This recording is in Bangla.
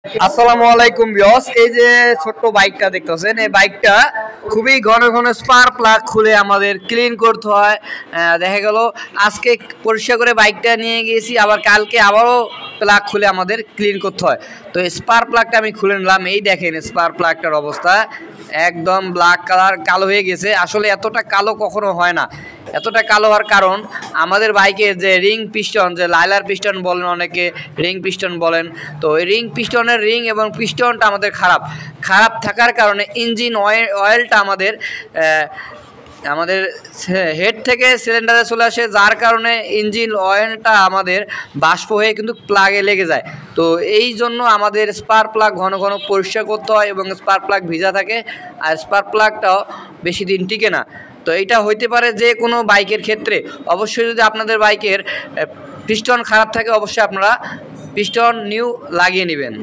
আসসালামু আলাইকুম ভিউয়ার্স, এই যে ছোট্ট বাইকটা দেখতেছেন, এই বাইকটা খুবই ঘন ঘন স্পার প্লাগ খুলে আমাদের ক্লিন করতে হয়। দেখা গেল আজকে পরিষ্কার করে বাইকটা নিয়ে গিয়েছি, আবার কালকে আবারও প্লাগ খুলে আমাদের ক্লিন করতে হয়। তো স্পার প্লাগটা আমি খুলে নিলাম। এই দেখেন স্পার প্লাগটার অবস্থা, একদম ব্ল্যাক কালার, কালো হয়ে গেছে। আসলে এতটা কালো কখনো হয় না। এতটা কালো হওয়ার কারণ আমাদের বাইকের যে রিং পিস্টন, যে লাইলার পিস্টন বলেন অনেকে, রিং পিস্টন বলেন, তো এই রিং পিস্টনের রিং এবং পিস্টনটা আমাদের খারাপ থাকার কারণে ইঞ্জিন অয়েলটা আমাদের আমাদের হেড থেকে সিলিন্ডারে চলে আসে, যার কারণে ইঞ্জিন অয়েলটা আমাদের বাষ্প হয়ে কিন্তু প্লাগে লেগে যায়। তো এই জন্য আমাদের স্পার প্লাগ ঘন ঘন পরিষ্কার করতে হয় এবং স্পার প্লাগ ভিজা থাকে, আর স্পার প্লাগটাও বেশি দিন টিকে না। তো এইটা হইতে পারে যে কোনো বাইকের ক্ষেত্রে। অবশ্যই যদি আপনাদের বাইকের পিস্টন খারাপ থাকে, অবশ্যই আপনারা পিস্টন নিউ লাগিয়ে নেবেন।